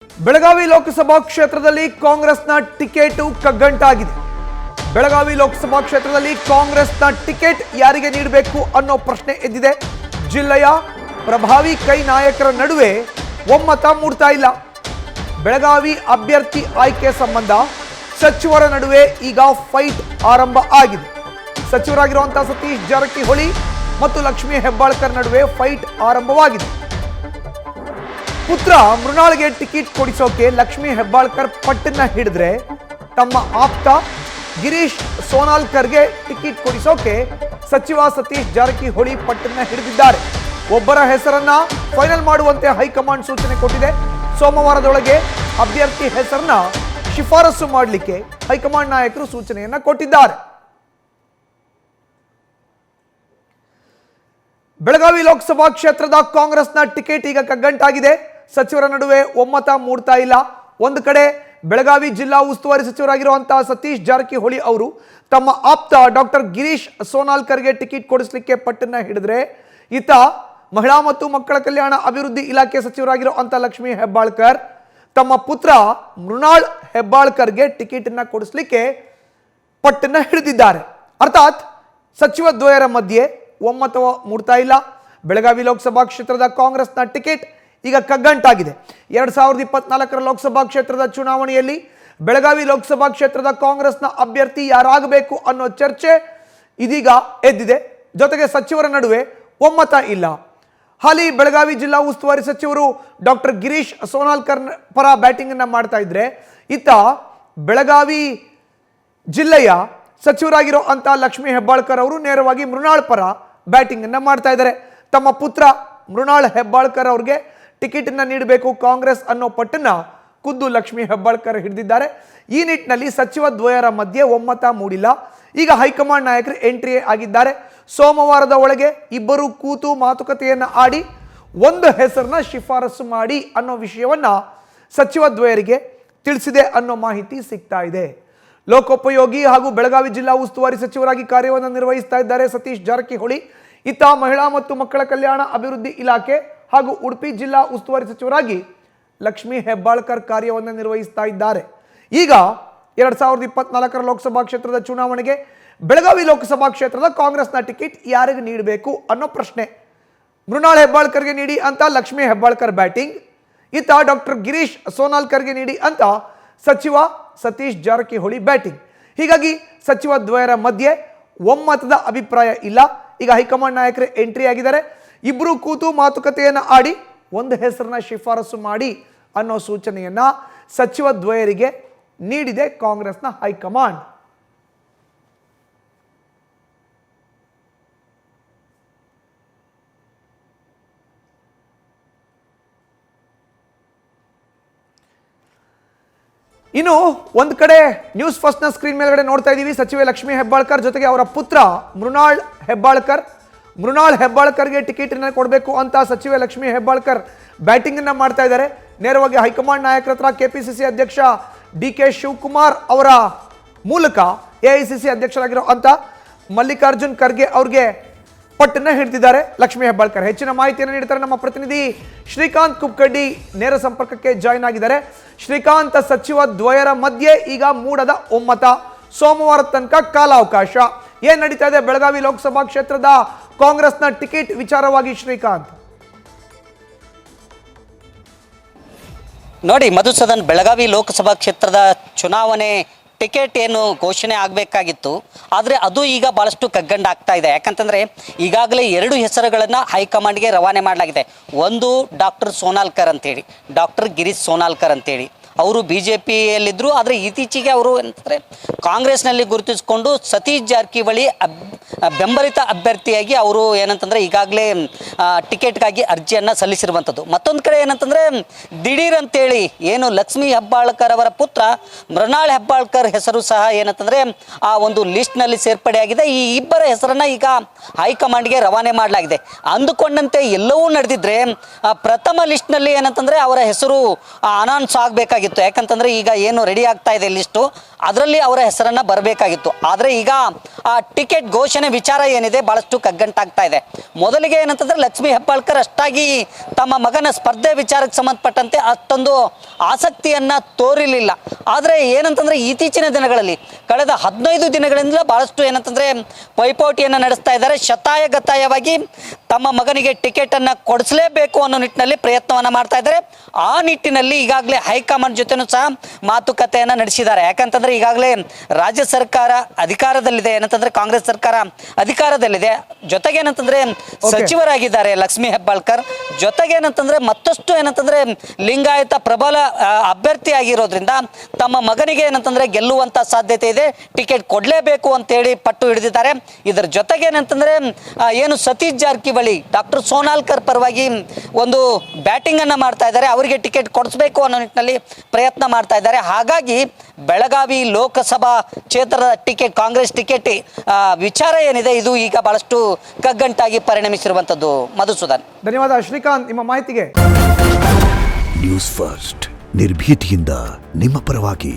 ಬೆಳಗಾವಿ ಲೋಕಸಭಾ ಕ್ಷೇತ್ರದಲ್ಲಿ ಕಾಂಗ್ರೆಸ್ನ ಟಿಕೆಟ್ ಕಗ್ಗಂಟಾಗಿದೆ. ಬೆಳಗಾವಿ ಲೋಕಸಭಾ ಕ್ಷೇತ್ರದಲ್ಲಿ ಕಾಂಗ್ರೆಸ್ನ ಟಿಕೆಟ್ ಯಾರಿಗೆ ನೀಡಬೇಕು ಅನ್ನೋ ಪ್ರಶ್ನೆ ಎದ್ದಿದೆ. ಜಿಲ್ಲೆಯ ಪ್ರಭಾವಿ ಕೈ ನಾಯಕರ ನಡುವೆ ಒಮ್ಮತ ಮೂಡ್ತಾ ಇಲ್ಲ. ಬೆಳಗಾವಿ ಅಭ್ಯರ್ಥಿ ಆಯ್ಕೆ ಸಂಬಂಧ ಸಚಿವರ ನಡುವೆ ಈಗ ಫೈಟ್ ಆರಂಭ ಆಗಿದೆ. ಸಚಿವರಾಗಿರುವಂತಹ ಸತೀಶ್ ಜಾರಕಿಹೊಳಿ ಮತ್ತು ಲಕ್ಷ್ಮೀ ಹೆಬ್ಬಾಳ್ಕರ್ ನಡುವೆ ಫೈಟ್ ಆರಂಭವಾಗಿದೆ. ಪುತ್ರ ಮೃಣಾಳ್ಗೆ ಟಿಕೆಟ್ ಕೊಡಿಸೋಕೆ ಲಕ್ಷ್ಮೀ ಹೆಬ್ಬಾಳ್ಕರ್ ಪಟ್ಟನ್ನ ಹಿಡಿದ್ರೆ ತಮ್ಮ ಆಪ್ತ ಗಿರೀಶ್ ಸೋನಾಲ್ಕರ್ಗೆ ಟಿಕೆಟ್ ಕೊಡಿಸೋಕೆ ಸಚಿವ ಸತೀಶ್ ಜಾರಕಿಹೊಳಿ ಪಟ್ಟನ್ನ ಹಿಡಿದಿದ್ದಾರೆ. ಒಬ್ಬರ ಹೆಸರನ್ನ ಫೈನಲ್ ಮಾಡುವಂತೆ ಹೈಕಮಾಂಡ್ ಸೂಚನೆ ಕೊಟ್ಟಿದೆ. ಸೋಮವಾರದೊಳಗೆ ಅಭ್ಯರ್ಥಿ ಹೆಸರನ್ನ ಶಿಫಾರಸು ಮಾಡಲಿಕ್ಕೆ ಹೈಕಮಾಂಡ್ ನಾಯಕರು ಸೂಚನೆಯನ್ನ ಕೊಟ್ಟಿದ್ದಾರೆ. ಬೆಳಗಾವಿ ಲೋಕಸಭಾ ಕ್ಷೇತ್ರದ ಕಾಂಗ್ರೆಸ್ನ ಟಿಕೆಟ್ ಈಗ ಕಗ್ಗಂಟಾಗಿದೆ. ಸಚಿವರ ನಡುವೆ ಒಮ್ಮತ ಮೂಡ್ತಾ ಇಲ್ಲ. ಒಂದು ಕಡೆ ಬೆಳಗಾವಿ ಜಿಲ್ಲಾ ಉಸ್ತುವಾರಿ ಸಚಿವರಾಗಿರುವಂತಹ ಸತೀಶ್ ಜಾರಕಿಹೊಳಿ ಅವರು ತಮ್ಮ ಆಪ್ತ ಡಾಕ್ಟರ್ ಗಿರೀಶ್ ಸೋನಾಲ್ಕರ್ಗೆ ಟಿಕೆಟ್ ಕೊಡಿಸಲಿಕ್ಕೆ ಪಟ್ಟನ್ನ ಹಿಡಿದ್ರೆ, ಈತ ಮಹಿಳಾ ಮತ್ತು ಮಕ್ಕಳ ಕಲ್ಯಾಣ ಅಭಿವೃದ್ಧಿ ಇಲಾಖೆ ಸಚಿವರಾಗಿರುವಂತಹ ಲಕ್ಷ್ಮೀ ಹೆಬ್ಬಾಳ್ಕರ್ ತಮ್ಮ ಪುತ್ರ ಮೃಣಾಳ್ ಹೆಬ್ಬಾಳ್ಕರ್ಗೆ ಟಿಕೆಟ್ ಅನ್ನ ಕೊಡಿಸಲಿಕ್ಕೆ ಪಟ್ಟನ್ನ ಹಿಡಿದಿದ್ದಾರೆ. ಅರ್ಥಾತ್ ಸಚಿವ ದ್ವಯರ ಮಧ್ಯೆ ಒಮ್ಮತ ಮೂಡ್ತಾ ಇಲ್ಲ. ಬೆಳಗಾವಿ ಲೋಕಸಭಾ ಕ್ಷೇತ್ರದ ಕಾಂಗ್ರೆಸ್ನ ಟಿಕೆಟ್ ಈಗ ಕಗ್ಗಂಟಾಗಿದೆ. 2024 ಲೋಕಸಭಾ ಕ್ಷೇತ್ರದ ಚುನಾವಣೆಯಲ್ಲಿ ಬೆಳಗಾವಿ ಲೋಕಸಭಾ ಕ್ಷೇತ್ರದ ಕಾಂಗ್ರೆಸ್ನ ಅಭ್ಯರ್ಥಿ ಯಾರಾಗಬೇಕು ಅನ್ನೋ ಚರ್ಚೆ ಇದೀಗ ಎದ್ದಿದೆ. ಜೊತೆಗೆ ಸಚಿವರ ನಡುವೆ ಒಮ್ಮತ ಇಲ್ಲ. ಹಾಲಿ ಬೆಳಗಾವಿ ಜಿಲ್ಲಾ ಉಸ್ತುವಾರಿ ಸಚಿವರು ಡಾಕ್ಟರ್ ಗಿರೀಶ್ ಸೋನಾಲ್ಕರ್ ಪರ ಬ್ಯಾಟಿಂಗ್ ಅನ್ನ ಮಾಡ್ತಾ ಇದ್ರೆ, ಇತ್ತ ಬೆಳಗಾವಿ ಜಿಲ್ಲೆಯ ಸಚಿವರಾಗಿರೋ ಅಂತ ಲಕ್ಷ್ಮೀ ಹೆಬ್ಬಾಳ್ಕರ್ ಅವರು ನೇರವಾಗಿ ಮೃಣಾಳ್ ಪರ ಬ್ಯಾಟಿಂಗ್ ಅನ್ನ ಮಾಡ್ತಾ ಇದ್ದಾರೆ. ತಮ್ಮ ಪುತ್ರ ಮೃಣಾಳ್ ಹೆಬ್ಬಾಳ್ಕರ್ ಅವ್ರಿಗೆ ಟಿಕೆಟ್ ಅನ್ನ ನೀಡಬೇಕು ಕಾಂಗ್ರೆಸ್ ಅನ್ನೋ ಪಟ್ಟನ್ನ ಖುದ್ದು ಲಕ್ಷ್ಮೀ ಹೆಬ್ಬಾಳ್ಕರ್ ಹಿಡಿದಿದ್ದಾರೆ. ಈ ನಿಟ್ಟಿನಲ್ಲಿ ಸಚಿವ ದ್ವಯರ ಮಧ್ಯೆ ಒಮ್ಮತ ಮೂಡಿಲ್ಲ. ಈಗ ಹೈಕಮಾಂಡ್ ನಾಯಕರು ಎಂಟ್ರಿ ಆಗಿದ್ದಾರೆ. ಸೋಮವಾರದ ಒಳಗೆ ಇಬ್ಬರು ಕೂತು ಮಾತುಕತೆಯನ್ನ ಆಡಿ ಒಂದು ಹೆಸರನ್ನ ಶಿಫಾರಸು ಮಾಡಿ ಅನ್ನೋ ವಿಷಯವನ್ನ ಸಚಿವ ದ್ವಯರಿಗೆ ತಿಳಿಸಿದೆ ಅನ್ನೋ ಮಾಹಿತಿ ಸಿಗ್ತಾ ಇದೆ. ಲೋಕೋಪಯೋಗಿ ಹಾಗೂ ಬೆಳಗಾವಿ ಜಿಲ್ಲಾ ಉಸ್ತುವಾರಿ ಸಚಿವರಾಗಿ ಕಾರ್ಯವನ್ನು ನಿರ್ವಹಿಸ್ತಾ ಇದ್ದಾರೆ ಸತೀಶ್ ಜಾರಕಿಹೊಳಿ. ಇತ್ತ ಮಹಿಳಾ ಮತ್ತು ಮಕ್ಕಳ ಕಲ್ಯಾಣ ಅಭಿವೃದ್ಧಿ ಇಲಾಖೆ ಹಾಗೂ ಉಡುಪಿ ಜಿಲ್ಲಾ ಉಸ್ತುವಾರಿ ಸಚಿವರಾಗಿ ಲಕ್ಷ್ಮೀ ಹೆಬ್ಬಾಳ್ಕರ್ ಕಾರ್ಯವನ್ನು ನಿರ್ವಹಿಸ್ತಾ ಇದ್ದಾರೆ. ಈಗ 2024 ಲೋಕಸಭಾ ಕ್ಷೇತ್ರದ ಚುನಾವಣೆಗೆ ಬೆಳಗಾವಿ ಲೋಕಸಭಾ ಕ್ಷೇತ್ರದ ಕಾಂಗ್ರೆಸ್ನ ಟಿಕೆಟ್ ಯಾರಿಗೆ ನೀಡಬೇಕು ಅನ್ನೋ ಪ್ರಶ್ನೆ. ಮೃಣಾಳ್ ಹೆಬ್ಬಾಳ್ಕರ್ಗೆ ನೀಡಿ ಅಂತ ಲಕ್ಷ್ಮೀ ಹೆಬ್ಬಾಳ್ಕರ್ ಬ್ಯಾಟಿಂಗ್, ಇತ್ತ ಡಾಕ್ಟರ್ ಗಿರೀಶ್ ಸೋನಾಲ್ಕರ್ಗೆ ನೀಡಿ ಅಂತ ಸಚಿವ ಸತೀಶ್ ಜಾರಕಿಹೊಳಿ ಬ್ಯಾಟಿಂಗ್. ಹೀಗಾಗಿ ಸಚಿವ ದ್ವಯರ ಮಧ್ಯೆ ಒಮ್ಮತದ ಅಭಿಪ್ರಾಯ ಇಲ್ಲ. ಈಗ ಹೈಕಮಾಂಡ್ ನಾಯಕರು ಎಂಟ್ರಿ ಆಗಿದ್ದಾರೆ. ಇಬ್ಬರು ಕೂತು ಮಾತುಕತೆಯನ್ನು ಆಡಿ ಒಂದು ಹೆಸರನ್ನ ಶಿಫಾರಸು ಮಾಡಿ ಅನ್ನೋ ಸೂಚನೆಯನ್ನ ಸಚಿವ ದ್ವಯರಿಗೆ ನೀಡಿದೆ ಕಾಂಗ್ರೆಸ್ನ ಹೈಕಮಾಂಡ್. ಇನ್ನು ಒಂದು ಕಡೆ ನ್ಯೂಸ್ ಫಸ್ಟ್ ನ ಸ್ಕ್ರೀನ್ ಮೇಲ್ಗಡೆ ನೋಡ್ತಾ ಇದ್ದೀವಿ ಸಚಿವೆ ಲಕ್ಷ್ಮೀ ಹೆಬ್ಬಾಳ್ಕರ್ ಜೊತೆಗೆ ಅವರ ಪುತ್ರ ಮೃಣಾಳ್ ಹೆಬ್ಬಾಳ್ಕರ್ಗೆ ಟಿಕೆಟ್ ಅನ್ನ ಕೊಡಬೇಕು ಅಂತ ಸಚಿವೆ ಲಕ್ಷ್ಮೀ ಹೆಬ್ಬಾಳ್ಕರ್ ಬ್ಯಾಟಿಂಗ್ ಅನ್ನ ಮಾಡ್ತಾ ಇದ್ದಾರೆ. ನೇರವಾಗಿ ಹೈಕಮಾಂಡ್ ನಾಯಕರ ಹತ್ರ ಕೆಪಿಸಿಸಿ ಅಧ್ಯಕ್ಷ ಡಿ.ಕೆ. ಶಿವಕುಮಾರ್ ಅವರ ಮೂಲಕ ಎಐಸಿಸಿ ಅಧ್ಯಕ್ಷರಾಗಿರೋ ಅಂತ ಮಲ್ಲಿಕಾರ್ಜುನ್ ಖರ್ಗೆ ಅವ್ರಿಗೆ ಪಟ್ಟನ್ನ ಹಿಡಿದಿದ್ದಾರೆ ಲಕ್ಷ್ಮೀ ಹೆಬ್ಬಾಳ್ಕರ್. ಹೆಚ್ಚಿನ ಮಾಹಿತಿಯನ್ನು ನೀಡ್ತಾರೆ ನಮ್ಮ ಪ್ರತಿನಿಧಿ ಶ್ರೀಕಾಂತ್ ಕುಕ್ಕಡ್ಡಿ ನೇರ ಸಂಪರ್ಕಕ್ಕೆ ಜಾಯಿನ್ ಆಗಿದ್ದಾರೆ. ಶ್ರೀಕಾಂತ್, ಸಚಿವ ದ್ವಯರ ಮಧ್ಯೆ ಈಗ ಮೂಡದ ಒಮ್ಮತ, ಸೋಮವಾರ ತನಕ ಕಾಲಾವಕಾಶ, ಏನ್ ನಡೀತಾ ಇದೆ ಬೆಳಗಾವಿ ಲೋಕಸಭಾ ಕ್ಷೇತ್ರದ ಕಾಂಗ್ರೆಸ್ನ ಟಿಕೆಟ್ ವಿಚಾರವಾಗಿ ಶ್ರೀಕಾಂತ್? ನೋಡಿ ಮಧುಸೂದನ್, ಬೆಳಗಾವಿ ಲೋಕಸಭಾ ಕ್ಷೇತ್ರದ ಚುನಾವಣೆ ಟಿಕೆಟ್ ಏನು ಘೋಷಣೆ ಆಗಬೇಕಾಗಿತ್ತು, ಆದರೆ ಅದು ಈಗ ಭಾಳಷ್ಟು ಕಗ್ಗಂಟಾಗ್ತಾ ಇದೆ. ಯಾಕಂತಂದರೆ ಈಗಾಗಲೇ 2 ಹೆಸರುಗಳನ್ನು ಹೈಕಮಾಂಡ್ಗೆ ರವಾನೆ ಮಾಡಲಾಗಿದೆ. ಒಂದು ಡಾಕ್ಟರ್ ಸೋನಾಲ್ಕರ್ ಅಂತೇಳಿ, ಡಾಕ್ಟರ್ ಗಿರೀಶ್ ಸೋನಾಲ್ಕರ್ ಅಂತೇಳಿ. ಅವರು BJPಯಲ್ಲಿದ್ದರು, ಆದರೆ ಇತ್ತೀಚೆಗೆ ಅವರು ಏನಂತಂದರೆ ಕಾಂಗ್ರೆಸ್ನಲ್ಲಿ ಗುರುತಿಸಿಕೊಂಡು ಸತೀಶ್ ಜಾರಕಿಹೊಳಿ ಬೆಂಬಲಿತ ಅಭ್ಯರ್ಥಿಯಾಗಿ ಅವರು ಏನಂತಂದರೆ ಈಗಾಗಲೇ ಟಿಕೆಟ್ಗಾಗಿ ಅರ್ಜಿಯನ್ನು ಸಲ್ಲಿಸಿರುವಂಥದ್ದು. ಮತ್ತೊಂದು ಕಡೆ ಏನಂತಂದರೆ ದಿಢೀರ್ ಅಂತೇಳಿ ಏನು ಲಕ್ಷ್ಮೀ ಹೆಬ್ಬಾಳ್ಕರ್ ಅವರ ಪುತ್ರ ಮೃಣಾಳ್ ಹೆಬ್ಬಾಳ್ಕರ್ ಹೆಸರು ಸಹ ಏನಂತಂದರೆ ಆ ಒಂದು ಲಿಸ್ಟ್ನಲ್ಲಿ ಸೇರ್ಪಡೆಯಾಗಿದೆ. ಈ ಇಬ್ಬರ ಹೆಸರನ್ನು ಈಗ ಹೈಕಮಾಂಡ್ಗೆ ರವಾನೆ ಮಾಡಲಾಗಿದೆ. ಅಂದುಕೊಂಡಂತೆ ಎಲ್ಲವೂ ನಡೆದಿದ್ರೆ ಪ್ರಥಮ ಲಿಸ್ಟ್ನಲ್ಲಿ ಏನಂತಂದರೆ ಅವರ ಹೆಸರು ಅನೌನ್ಸ್ ಆಗಬೇಕಾಗಿತ್ತು. ಯಾಕಂತಂದರೆ ಈಗ ಏನು ರೆಡಿ ಆಗ್ತಾ ಇದೆ ಲಿಸ್ಟು, ಅದರಲ್ಲಿ ಅವರ ಹೆಸರನ್ನು ಬರಬೇಕಾಗಿತ್ತು. ಆದರೆ ಈಗ ಆ ಟಿಕೆಟ್ ಘೋಷಣೆ ಘೋಷಣೆ ವಿಚಾರ ಏನಿದೆ ಭಾಳಷ್ಟು ಕಗ್ಗಂಟಾಗ್ತಾ ಇದೆ. ಮೊದಲಿಗೆ ಏನಂತಂದ್ರೆ ಲಕ್ಷ್ಮೀ ಹೆಬ್ಬಾಳ್ಕರ್ ಅಷ್ಟಾಗಿ ತಮ್ಮ ಮಗನ ಸ್ಪರ್ಧೆ ವಿಚಾರಕ್ಕೆ ಸಂಬಂಧಪಟ್ಟಂತೆ ಅಷ್ಟೊಂದು ಆಸಕ್ತಿಯನ್ನು ತೋರಿರಲಿಲ್ಲ. ಆದರೆ ಏನಂತಂದರೆ ಇತ್ತೀಚಿನ ದಿನಗಳಲ್ಲಿ ಕಳೆದ 15 ದಿನಗಳಿಂದ ಭಾಳಷ್ಟು ಏನಂತಂದರೆ ಪೈಪೋಟಿಯನ್ನು ನಡೆಸ್ತಾ ಇದ್ದಾರೆ. ಶತಾಯಗತಾಯವಾಗಿ ತಮ್ಮ ಮಗನಿಗೆ ಟಿಕೆಟನ್ನು ಕೊಡಿಸಲೇಬೇಕು ಅನ್ನೋ ನಿಟ್ಟಿನಲ್ಲಿ ಪ್ರಯತ್ನವನ್ನು ಮಾಡ್ತಾ ಇದ್ದಾರೆ. ಆ ನಿಟ್ಟಿನಲ್ಲಿ ಈಗಾಗಲೇ ಹೈಕಮಾಂಡ್ ಜೊತೆನೂ ಸಹ ಮಾತುಕತೆಯನ್ನು ನಡೆಸಿದ್ದಾರೆ. ಯಾಕಂತಂದರೆ ಈಗಾಗಲೇ ರಾಜ್ಯ ಸರ್ಕಾರ ಅಧಿಕಾರದಲ್ಲಿದೆ, ಏನಂತಂದರೆ ಕಾಂಗ್ರೆಸ್ ಸರ್ಕಾರ ಅಧಿಕಾರದಲ್ಲಿದೆ. ಜೊತೆಗೆ ಏನಂತಂದರೆ ಸಚಿವರಾಗಿದ್ದಾರೆ ಲಕ್ಷ್ಮೀ ಹೆಬ್ಬಾಳ್ಕರ್. ಜೊತೆಗೆ ಏನಂತಂದರೆ ಮತ್ತಷ್ಟು ಏನಂತಂದರೆ ಲಿಂಗಾಯತ ಪ್ರಬಲ ಅಭ್ಯರ್ಥಿ ಆಗಿರೋದ್ರಿಂದ ತಮ್ಮ ಮಗನಿಗೆ ಏನಂತಂದರೆ ಗೆಲ್ಲುವಂಥ ಸಾಧ್ಯತೆ ಇದೆ, ಟಿಕೆಟ್ ಕೊಡಲೇಬೇಕು ಅಂತೇಳಿ ಪಟ್ಟು ಹಿಡಿದಿದ್ದಾರೆ. ಇದರ ಜೊತೆಗೆ ಏನಂತಂದರೆ ಏನು ಸತೀಶ್ ಜಾರಕಿಹೊಳಿ ಡಾಕ್ಟರ್ ಸೋನಾಲ್ಕರ್ ಪರವಾಗಿ ಒಂದು ಬ್ಯಾಟಿಂಗನ್ನು ಮಾಡ್ತಾ ಇದ್ದಾರೆ, ಅವರಿಗೆ ಟಿಕೆಟ್ ಕೊಡಿಸ್ಬೇಕು ಅನ್ನೋ ನಿಟ್ಟಿನಲ್ಲಿ ಪ್ರಯತ್ನ ಮಾಡ್ತಾ ಇದ್ದಾರೆ. ಹಾಗಾಗಿ ಬೆಳಗಾವಿ ಲೋಕಸಭಾ ಕ್ಷೇತ್ರದ ಟಿಕೆಟ್, ಕಾಂಗ್ರೆಸ್ ಟಿಕೆಟ್ ವಿಚಾರ ಏನಿದೆ ಇದು ಈಗ ಬಹಳಷ್ಟು ಕಗ್ಗಂಟಾಗಿ ಪರಿಣಮಿಸಿರುವಂಥದ್ದು. ಮಧುಸೂದನ್, ಧನ್ಯವಾದ. ಶ್ರೀಕಾಂತ್, ನಿಮ್ಮ ಮಾಹಿತಿಗೆ. ನ್ಯೂಸ್ ಫಸ್ಟ್ ನಿರ್ಭೀತಿಯಿಂದ ನಿಮ್ಮ ಪರವಾಗಿ.